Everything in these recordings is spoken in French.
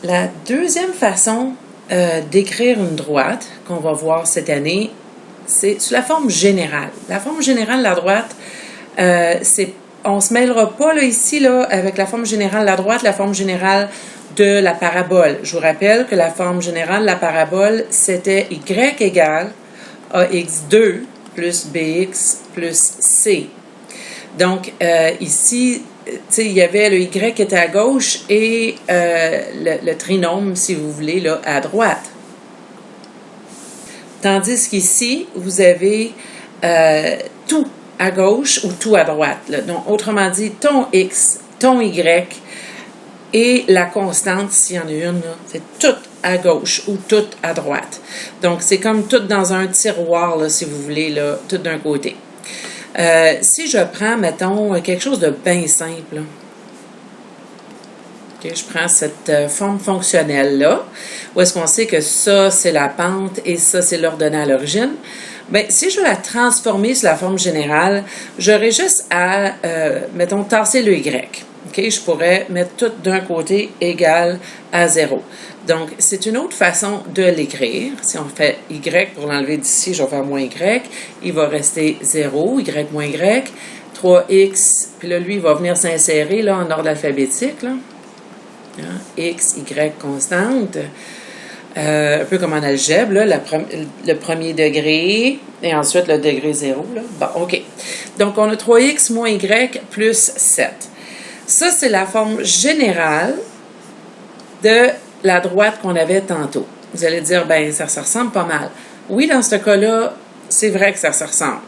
La deuxième façon d'écrire une droite qu'on va voir cette année, c'est sous la forme générale. La forme générale de la droite, on ne se mêlera pas là, ici là, avec la forme générale de la droite, la forme générale de la parabole. Je vous rappelle que la forme générale de la parabole, c'était y égale ax2 plus bx plus c. Donc, ici, il y avait le y qui était à gauche et le trinôme, si vous voulez, là, à droite. Tandis qu'ici, vous avez tout à gauche ou tout à droite. Là. Donc, autrement dit, ton x, ton y et la constante, s'il y en a une, c'est tout à gauche ou tout à droite. Donc, c'est comme tout dans un tiroir, là, si vous voulez, là, tout d'un côté. Si je prends, mettons, quelque chose de bien simple, okay, je prends cette forme fonctionnelle-là, où est-ce qu'on sait que ça, c'est la pente et ça, c'est l'ordonnée à l'origine. Bien, si je veux la transformer sur la forme générale, j'aurais juste à, mettons, tasser le y. Okay? Je pourrais mettre tout d'un côté égal à 0. Donc, c'est une autre façon de l'écrire. Si on fait y pour l'enlever d'ici, je vais faire moins y. Il va rester 0, y moins y, 3x, puis là, lui, il va venir s'insérer là, en ordre alphabétique. Là. Hein? X, y constante. Un peu comme en algèbre, là, le premier degré et ensuite le degré 0. Là. Bon, OK. Donc, on a 3x moins y plus 7. Ça, c'est la forme générale de la droite qu'on avait tantôt. Vous allez dire, ben ça se ressemble pas mal. Oui, dans ce cas-là, c'est vrai que ça se ressemble.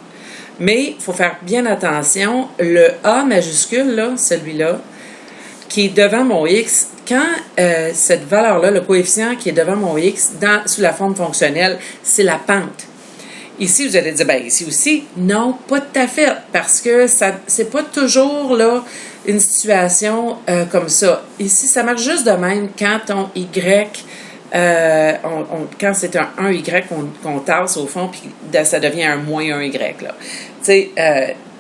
Mais il faut faire bien attention. Le A majuscule, là, celui-là, qui est devant mon x, quand cette valeur-là, le coefficient qui est devant mon x, sous la forme fonctionnelle, c'est la pente. Ici, vous allez dire, ben ici aussi, non, pas tout à fait, parce que c'est pas toujours là une situation comme ça. Ici, ça marche juste de même quand ton y, quand c'est un 1y qu'on tasse au fond, puis ça devient un moins 1y. Là. Tu sais,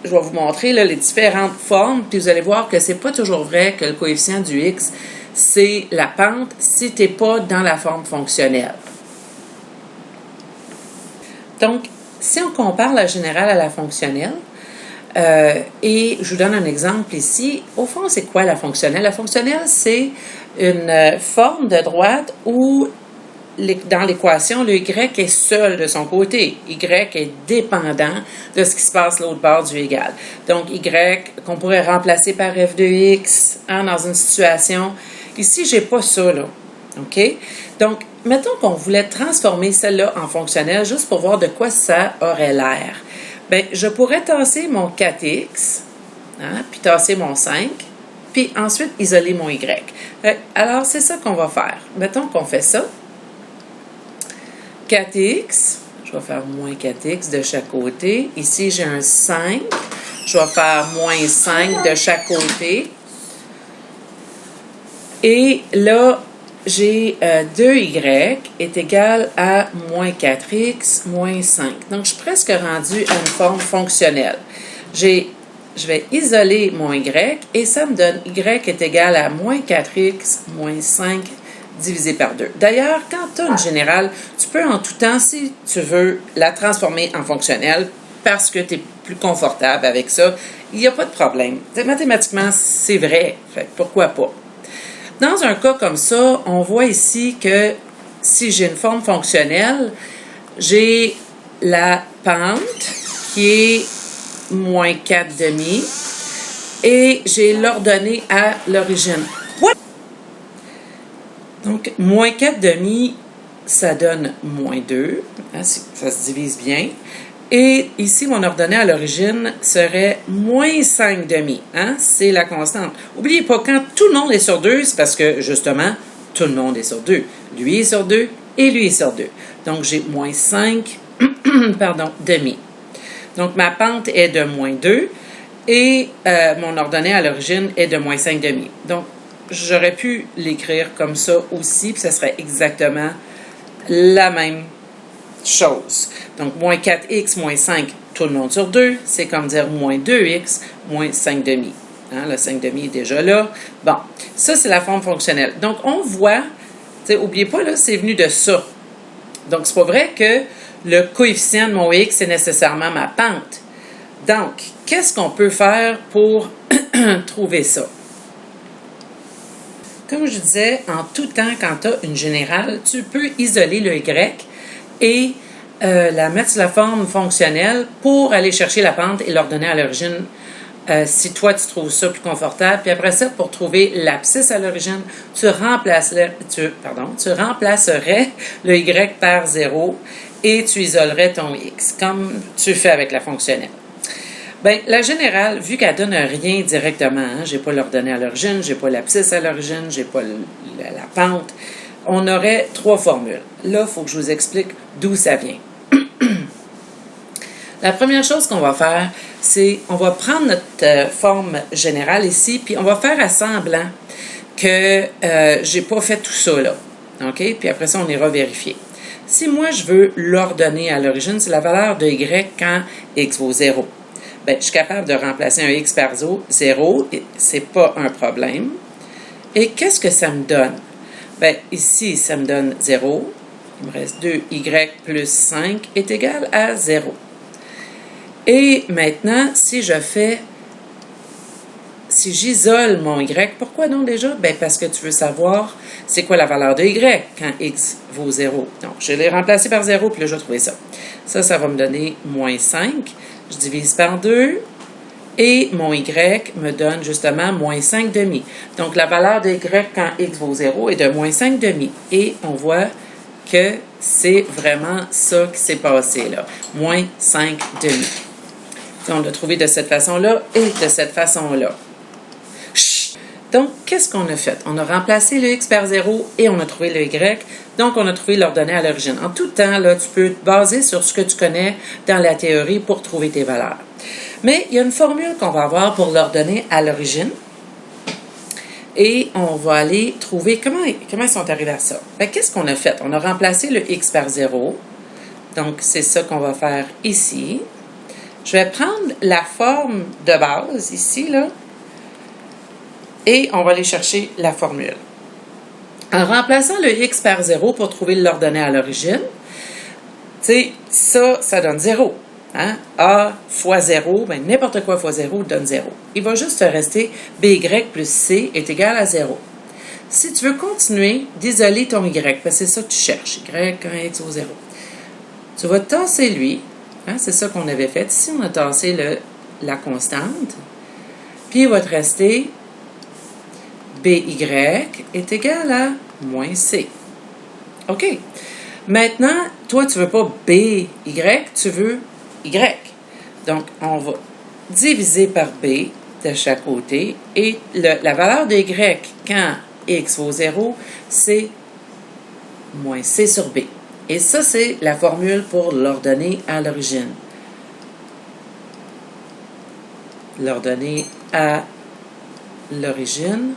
je vais vous montrer là, les différentes formes, puis vous allez voir que c'est pas toujours vrai que le coefficient du x, c'est la pente si tu n'es pas dans la forme fonctionnelle. Donc, si on compare la générale à la fonctionnelle, et je vous donne un exemple ici, au fond, c'est quoi la fonctionnelle? La fonctionnelle, c'est une forme de droite où, dans l'équation, le y est seul de son côté. Y est dépendant de ce qui se passe l'autre bord du égal. Donc, y qu'on pourrait remplacer par f de x hein, dans une situation. Ici, je n'ai pas ça, là. OK? Donc, mettons qu'on voulait transformer celle-là en fonctionnelle juste pour voir de quoi ça aurait l'air. Bien, je pourrais tasser mon 4x, hein, puis tasser mon 5, puis ensuite isoler mon y. Alors, c'est ça qu'on va faire. Mettons qu'on fait ça. 4x, je vais faire moins 4x de chaque côté. Ici, j'ai un 5. Je vais faire moins 5 de chaque côté. Et là, j'ai 2y est égal à moins 4x moins 5. Donc, je suis presque rendue à une forme fonctionnelle. Je vais isoler mon y et ça me donne y est égal à moins 4x moins 5 divisé par 2. D'ailleurs, quand tu as une générale, tu peux en tout temps, si tu veux, la transformer en fonctionnelle parce que tu es plus confortable avec ça. Il n'y a pas de problème. Mathématiquement, c'est vrai. Fait, pourquoi pas? Dans un cas comme ça, on voit ici que si j'ai une forme fonctionnelle, j'ai la pente qui est moins 4 demi et j'ai l'ordonnée à l'origine. Donc, moins 4 demi, ça donne moins 2. Hein, ça se divise bien. Et ici, mon ordonnée à l'origine serait moins 5 demi. Hein? C'est la constante. N'oubliez pas, quand tout le monde est sur 2, c'est parce que, justement, tout le monde est sur 2. Lui est sur 2 et lui est sur 2. Donc, j'ai moins 5 demi. Donc, ma pente est de moins 2 et mon ordonnée à l'origine est de moins 5 demi. Donc, j'aurais pu l'écrire comme ça aussi, puis ça serait exactement la même chose. Donc, moins 4x moins 5, tout le monde sur 2, c'est comme dire moins 2x moins 5 demi. Hein, le 5 demi est déjà là. Bon, ça, c'est la forme fonctionnelle. Donc, on voit N'oubliez pas, là, c'est venu de ça. Donc, c'est pas vrai que le coefficient de mon x, c'est nécessairement ma pente. Donc, qu'est-ce qu'on peut faire pour trouver ça? Comme je disais, en tout temps, quand tu as une générale, tu peux isoler le y et la mettre sous la forme fonctionnelle pour aller chercher la pente et l'ordonner à l'origine si toi, tu trouves ça plus confortable. Puis après ça, pour trouver l'abscisse à l'origine, tu remplacerais le y par 0 et tu isolerais ton x, comme tu fais avec la fonctionnelle. Bien, la générale, vu qu'elle donne rien directement, j'ai pas l'ordonnée à l'origine, j'ai pas l'abscisse à l'origine, j'ai pas la pente, on aurait 3 formules. Là, il faut que je vous explique d'où ça vient. La première chose qu'on va faire, c'est on va prendre notre forme générale ici, puis on va faire à semblant que j'ai pas fait tout ça là. OK? Puis après ça, on ira vérifier. Si moi, je veux l'ordonner à l'origine, c'est la valeur de y quand x vaut 0. Bien, je suis capable de remplacer un x par 0, c'est pas un problème. Et qu'est-ce que ça me donne? Bien, ici, ça me donne 0. Il me reste 2y plus 5 est égal à 0. Et maintenant, si j'isole mon y, pourquoi non déjà? Bien, parce que tu veux savoir c'est quoi la valeur de y quand x vaut 0. Donc, je l'ai remplacé par 0, puis là, je vais trouver ça. Ça va me donner moins 5. Je divise par 2, et mon y me donne justement moins 5 demi. Donc, la valeur de y quand x vaut 0 est de moins 5 demi. Et on voit que c'est vraiment ça qui s'est passé là. Moins 5 demi. On l'a trouvé de cette façon-là et de cette façon-là. Donc, qu'est-ce qu'on a fait? On a remplacé le x par 0 et on a trouvé le y. Donc, on a trouvé l'ordonnée à l'origine. En tout temps, là, tu peux te baser sur ce que tu connais dans la théorie pour trouver tes valeurs. Mais il y a une formule qu'on va avoir pour l'ordonnée à l'origine. Et on va aller trouver comment ils sont arrivés à ça. Qu'est-ce qu'on a fait? On a remplacé le x par 0. Donc, c'est ça qu'on va faire ici. Je vais prendre la forme de base ici, là, et on va aller chercher la formule. En remplaçant le x par 0 pour trouver l'ordonnée à l'origine, tu sais, ça donne 0. Hein? A fois 0, ben n'importe quoi fois 0 donne 0. Il va juste te rester by plus c est égal à 0. Si tu veux continuer d'isoler ton y, parce que c'est ça que tu cherches, y quand x vaut 0, tu vas tasser lui. Hein, c'est ça qu'on avait fait. Ici, on a tassé la constante. Puis, il va te rester BY est égal à moins C. OK. Maintenant, toi, tu ne veux pas BY, tu veux Y. Donc, on va diviser par B de chaque côté. Et la valeur de Y quand X vaut 0, c'est moins C sur B. Et ça, c'est la formule pour l'ordonnée à l'origine. L'ordonnée à l'origine,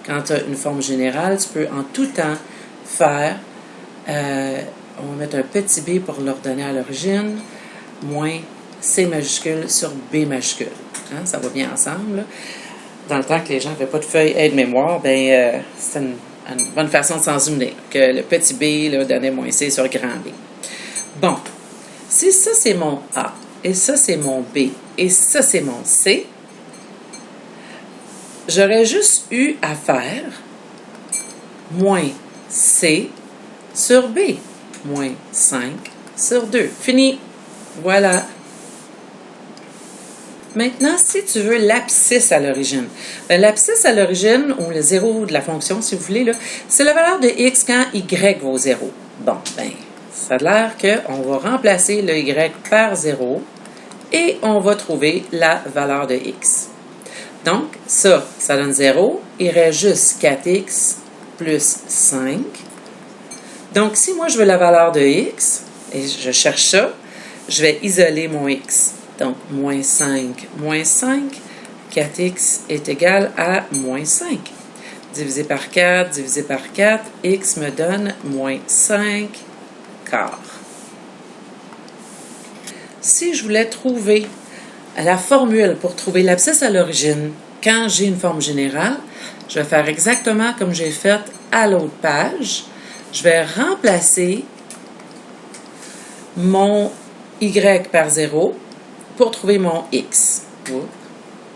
quand tu as une forme générale, tu peux en tout temps faire, on va mettre un petit b pour l'ordonnée à l'origine, moins C majuscule sur B majuscule. Hein, ça va bien ensemble. Là. Dans le temps que les gens n'avaient pas de feuille aide-mémoire, ben, c'est une bonne façon de s'en souvenir, que le petit b là, donnait moins C sur grand B. Bon, si ça c'est mon A, et ça c'est mon B, et ça c'est mon C, j'aurais juste eu à faire moins C sur B, moins 5 sur 2. Fini. Voilà. Maintenant, si tu veux l'abscisse à l'origine, l'abscisse à l'origine, ou le 0 de la fonction, si vous voulez, c'est la valeur de x quand y vaut 0. Bon, ben, ça a l'air qu'on va remplacer le y par 0 et on va trouver la valeur de x. Donc, ça donne 0. Il reste juste 4x plus 5. Donc, si moi je veux la valeur de x, et je cherche ça, je vais isoler mon x. Donc, moins 5, 4x est égal à moins 5. Divisé par 4, x me donne moins 5 quarts. Si je voulais trouver la formule pour trouver l'abscisse à l'origine, quand j'ai une forme générale, je vais faire exactement comme j'ai fait à l'autre page, je vais remplacer mon y par 0 pour trouver mon x.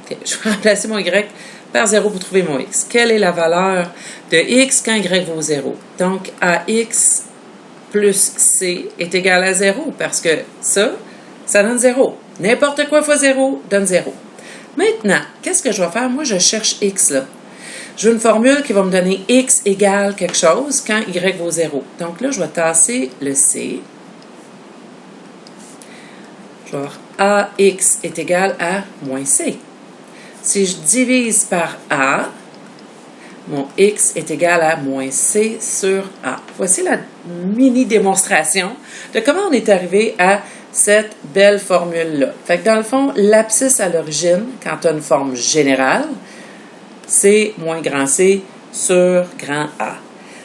Okay. Je vais remplacer mon y par 0 pour trouver mon x. Quelle est la valeur de x quand y vaut 0? Donc, ax plus c est égal à 0 parce que ça donne 0. N'importe quoi fois 0 donne 0. Maintenant, qu'est-ce que je vais faire? Moi, je cherche x là. Je veux une formule qui va me donner x égale quelque chose quand y vaut 0. Donc là, je vais tasser le c. Je vais avoir ax est égal à moins c. Si je divise par a, mon x est égal à moins c sur a. Voici la mini démonstration de comment on est arrivé à cette belle formule-là. Fait que dans le fond, l'abscisse à l'origine, quand tu as une forme générale, c'est moins grand C sur grand A.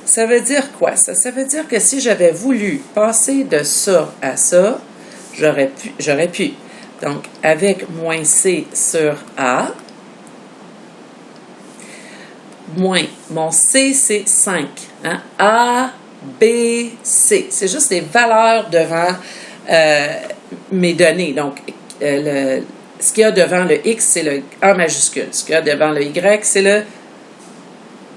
Ça veut dire quoi, ça? Ça veut dire que si j'avais voulu passer de ça à ça, j'aurais pu. Donc, avec moins C sur A, moins, mon C, c'est 5. Hein? A, B, C. C'est juste les valeurs devant mes données. Donc, ce qu'il y a devant le X, c'est le A majuscule. Ce qu'il y a devant le Y,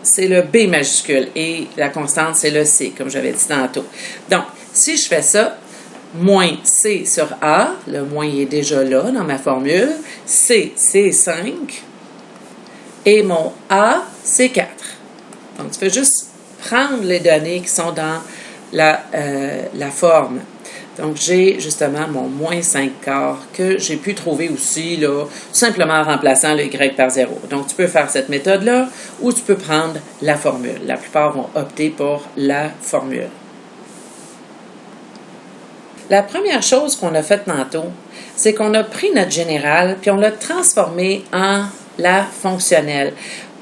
c'est le B majuscule. Et la constante, c'est le C, comme j'avais dit tantôt. Donc, si je fais ça, moins C sur A, le moins est déjà là dans ma formule. C, c'est 5. Et mon A, c'est 4. Donc, tu peux juste prendre les données qui sont dans la forme. Donc, j'ai justement mon moins 5 quarts que j'ai pu trouver aussi, là, simplement en remplaçant le y par 0. Donc, tu peux faire cette méthode-là ou tu peux prendre la formule. La plupart vont opter pour la formule. La première chose qu'on a faite tantôt, c'est qu'on a pris notre générale puis on l'a transformée en la fonctionnelle.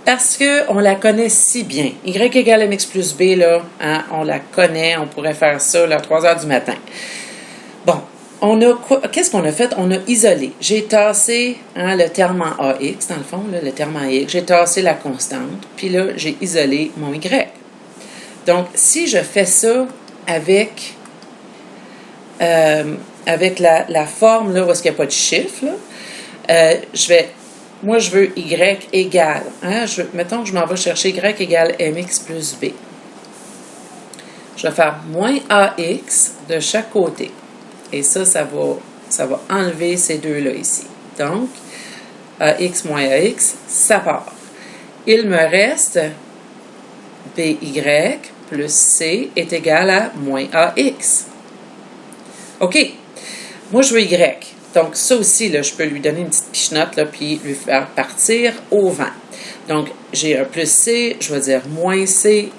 Parce qu'on la connaît si bien. Y égale mx plus b, là, hein, on la connaît, on pourrait faire ça là, à 3 heures du matin. Bon, qu'est-ce qu'on a fait? On a isolé. J'ai tassé le terme en ax, dans le fond, là, le terme en x. J'ai tassé la constante, puis là, j'ai isolé mon y. Donc, si je fais ça avec la forme, là, où est-ce qu'il n'y a pas de chiffre, là, moi, je veux y égale. Hein, mettons que je m'en vais chercher y égale mx plus b. Je vais faire moins ax de chaque côté. Et ça va enlever ces deux-là ici. Donc, ax moins ax, ça part. Il me reste by plus c est égal à moins ax. OK. Moi, je veux y. Donc, ça aussi, là, je peux lui donner une petite pichenote, là, puis lui faire partir au vent. Donc, j'ai un plus C, je vais dire moins C,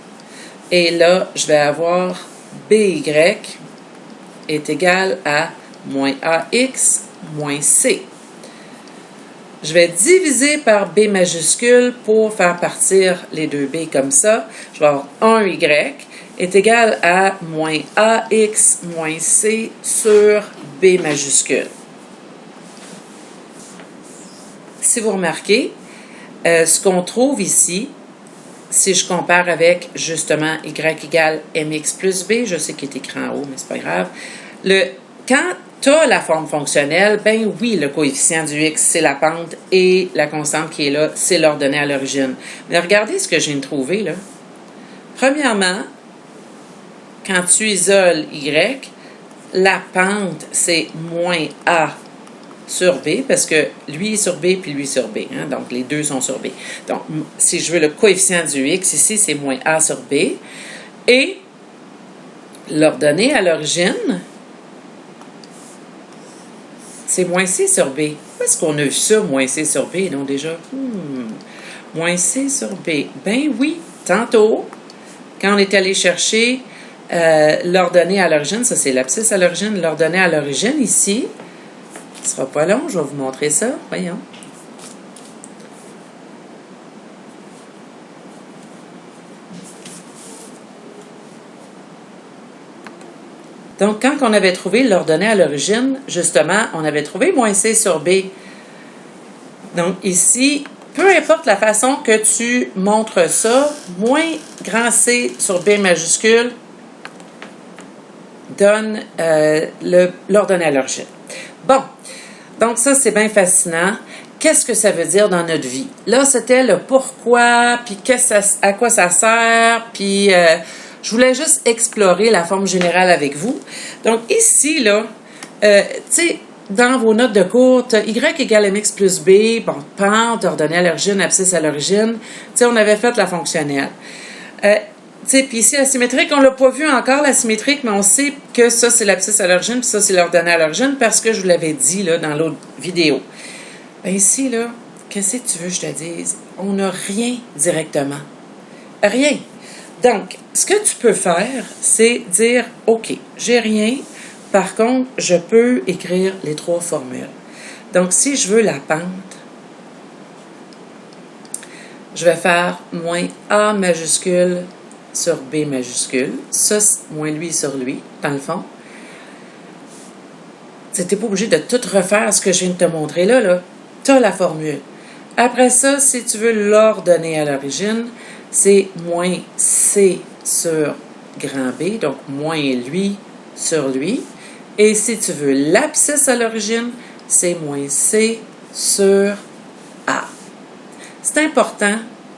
et là, je vais avoir BY est égal à moins AX moins C. Je vais diviser par B majuscule pour faire partir les deux B comme ça. Je vais avoir 1Y est égal à moins AX moins C sur B majuscule. Si vous remarquez, ce qu'on trouve ici, si je compare avec justement y égale mx plus b, je sais qu'il est écrit en haut, mais c'est pas grave. Quand tu as la forme fonctionnelle, ben oui, le coefficient du x, c'est la pente et la constante qui est là, c'est l'ordonnée à l'origine. Mais regardez ce que je viens de trouver là. Premièrement, quand tu isoles y, la pente, c'est moins a sur B, parce que lui est sur B, puis lui sur B. Hein, donc, les deux sont sur B. Donc, si je veux le coefficient du X, ici, c'est moins A sur B. Et l'ordonnée à l'origine, c'est moins C sur B. Où est-ce qu'on a vu ça, moins C sur B, non, déjà? Moins C sur B. Ben oui, tantôt, quand on est allé chercher l'ordonnée à l'origine, ça c'est l'abscisse à l'origine, l'ordonnée à l'origine ici, ce ne sera pas long, je vais vous montrer ça. Voyons. Donc, quand on avait trouvé l'ordonnée à l'origine, justement, on avait trouvé moins C sur B. Donc, ici, peu importe la façon que tu montres ça, moins grand C sur B majuscule donne l'ordonnée à l'origine. Bon, donc ça, c'est bien fascinant. Qu'est-ce que ça veut dire dans notre vie? Là, c'était le pourquoi, puis à quoi ça sert, puis je voulais juste explorer la forme générale avec vous. Donc ici, là, tu sais, dans vos notes de cours, Y égale MX plus B, bon, pente, ordonnée à l'origine, abscisse à l'origine. Tu sais, on avait fait la fonctionnelle. Tu sais, puis ici, la symétrique, on l'a pas vu encore, la symétrique, mais on sait que ça, c'est l'abscisse à l'origine, puis ça, c'est l'ordonnée à l'origine, parce que je vous l'avais dit, là, dans l'autre vidéo. Ben ici, là, qu'est-ce que tu veux que je te dise? On n'a rien directement. Rien. Donc, ce que tu peux faire, c'est dire, OK, j'ai rien. Par contre, je peux écrire les trois formules. Donc, si je veux la pente, je vais faire moins A majuscule sur B majuscule. Ça, moins lui sur lui, dans le fond. Tu n'es pas obligé de tout refaire ce que je viens de te montrer là, là. Tu as la formule. Après ça, si tu veux l'ordonner à l'origine, c'est moins C sur grand B, donc moins lui sur lui. Et si tu veux l'abscisse à l'origine, c'est moins C sur A. C'est important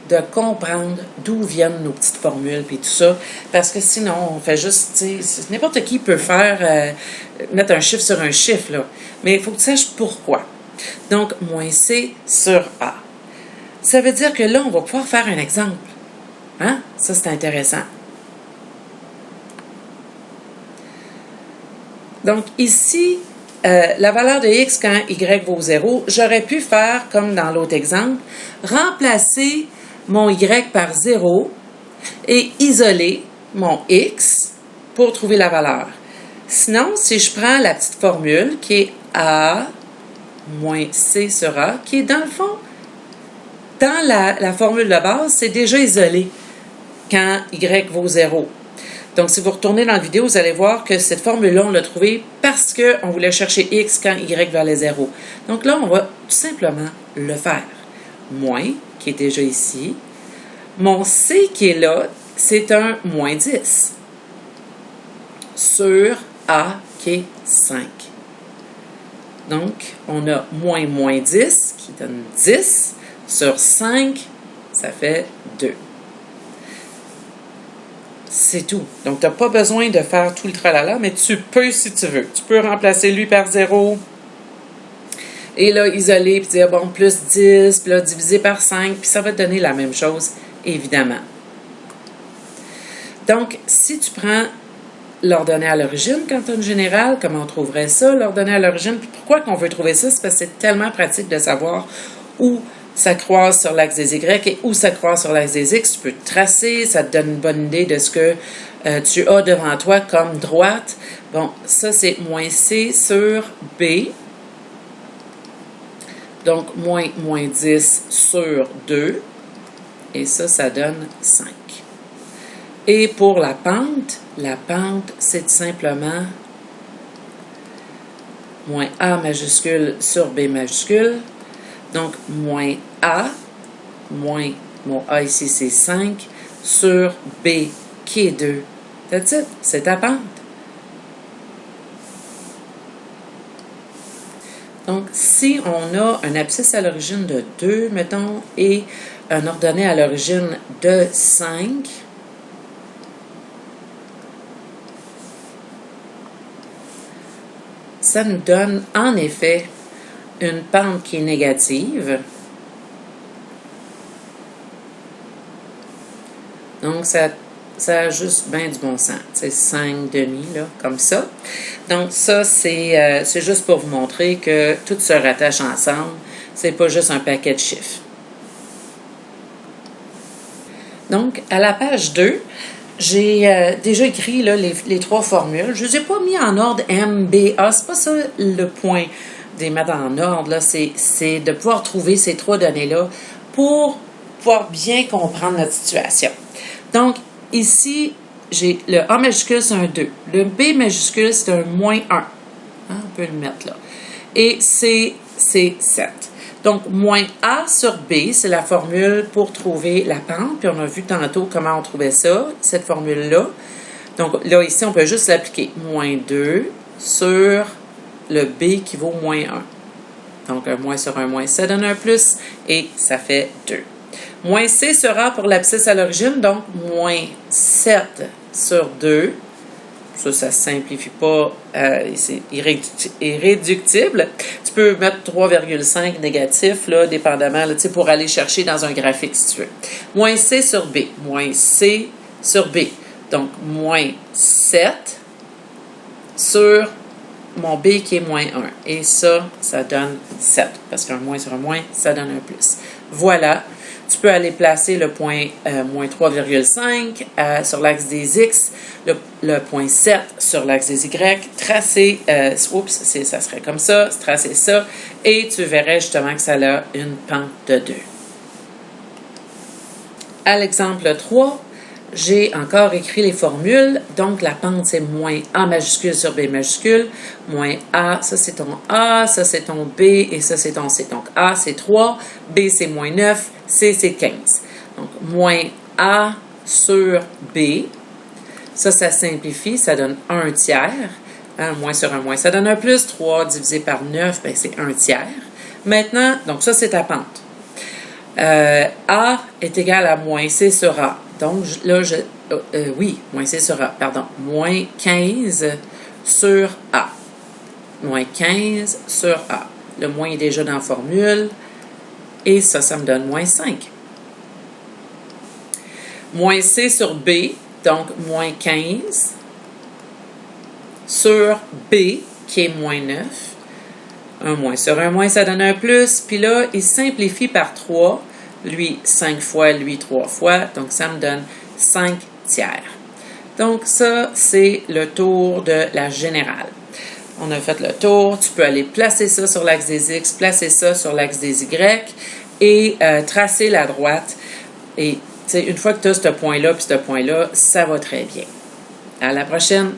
de comprendre d'où viennent nos petites formules et tout ça, parce que sinon, on fait juste, tu sais, n'importe qui peut faire, mettre un chiffre sur un chiffre, là. Mais il faut que tu saches pourquoi. Donc, moins C sur A. Ça veut dire que là, on va pouvoir faire un exemple. Hein? Ça, c'est intéressant. Donc, ici, la valeur de x quand y vaut 0, j'aurais pu faire, comme dans l'autre exemple, remplacer mon y par 0 et isoler mon x pour trouver la valeur. Sinon, si je prends la petite formule qui est a moins c sur a, qui est dans le fond, dans la formule de base, c'est déjà isolé quand y vaut 0. Donc, si vous retournez dans la vidéo, vous allez voir que cette formule-là, on l'a trouvée parce qu'on voulait chercher x quand y valait 0. Donc là, on va tout simplement le faire. Moins, qui est déjà ici. Mon c qui est là, c'est un moins 10 sur a qui est 5. Donc, on a moins 10 qui donne 10 sur 5, ça fait 2. C'est tout. Donc, tu n'as pas besoin de faire tout le tralala, mais tu peux si tu veux. Tu peux remplacer lui par 0 et là, isoler, puis dire, bon, plus 10, puis là, diviser par 5, puis ça va te donner la même chose, évidemment. Donc, si tu prends l'ordonnée à l'origine, quand tu as une générale, comment on trouverait ça, l'ordonnée à l'origine? Puis pourquoi qu'on veut trouver ça? C'est parce que c'est tellement pratique de savoir où ça croise sur l'axe des Y et où ça croise sur l'axe des X. Tu peux tracer, ça te donne une bonne idée de ce que tu as devant toi comme droite. Bon, ça c'est moins C sur B. Donc, moins 10 sur 2. Et ça donne 5. Et pour la pente, c'est tout simplement moins A majuscule sur B majuscule. Donc, moins A, moins mon A ici, c'est 5, sur B, qui est 2. That's it, c'est ta pente. Donc, si on a un abscisse à l'origine de 2, mettons, et un ordonnée à l'origine de 5, ça nous donne, en effet, une pente qui est négative. Donc, ça a juste bien du bon sens. C'est 5 demi, là, comme ça. Donc, ça, c'est juste pour vous montrer que tout se rattache ensemble. C'est pas juste un paquet de chiffres. Donc, à la page 2, j'ai déjà écrit là, les trois formules. Je ne les ai pas mis en ordre M, B, A. C'est pas ça le point de les mettre en ordre. Là. C'est de pouvoir trouver ces trois données-là pour pouvoir bien comprendre notre situation. Donc, ici, j'ai le A majuscule, c'est un 2. Le B majuscule, c'est un moins 1. Hein, on peut le mettre là. Et C, c'est 7. Donc, moins A sur B, c'est la formule pour trouver la pente. Puis on a vu tantôt comment on trouvait ça, cette formule-là. Donc, là, ici, on peut juste l'appliquer. Moins 2 sur le B qui vaut moins 1. Donc, un moins sur un moins, ça donne un plus et ça fait 2. Moins C sera pour l'abscisse à l'origine, donc moins 7 sur 2. Ça ne simplifie pas, c'est irréductible. Tu peux mettre 3,5 négatif, là, dépendamment, là, pour aller chercher dans un graphique si tu veux. Moins C sur B. Moins C sur B. Donc, moins 7 sur mon B qui est moins 1. Et ça donne 7. Parce qu'un moins sur un moins, ça donne un plus. Voilà. Tu peux aller placer le point moins 3,5 sur l'axe des X, le point 7 sur l'axe des Y, tracer, ça serait comme ça, tracer ça, et tu verrais justement que ça a une pente de 2. À l'exemple 3, j'ai encore écrit les formules. Donc, la pente, c'est moins A majuscule sur B majuscule. Moins A, ça c'est ton A, ça c'est ton B, et ça c'est ton C. Donc, A, c'est 3, B, c'est moins 9, C, c'est 15. Donc, moins A sur B. Ça simplifie, ça donne 1 tiers. Moins sur un moins, ça donne un plus. 3 divisé par 9, ben, c'est 1 tiers. Maintenant, donc ça, c'est ta pente. A est égal à moins C sur A. Donc, là, moins C sur A, pardon. Moins 15 sur A. Moins 15 sur A. Le moins est déjà dans la formule. Et ça me donne moins 5. Moins C sur B, donc moins 15 sur B, qui est moins 9. Un moins sur un moins, ça donne un plus. Puis là, il simplifie par 3. Lui, 5 fois, lui, 3 fois. Donc, ça me donne 5 tiers. Donc, ça, c'est le tour de la générale. On a fait le tour. Tu peux aller placer ça sur l'axe des X, placer ça sur l'axe des Y et tracer la droite. Et une fois que tu as ce point-là puis ce point-là, ça va très bien. À la prochaine!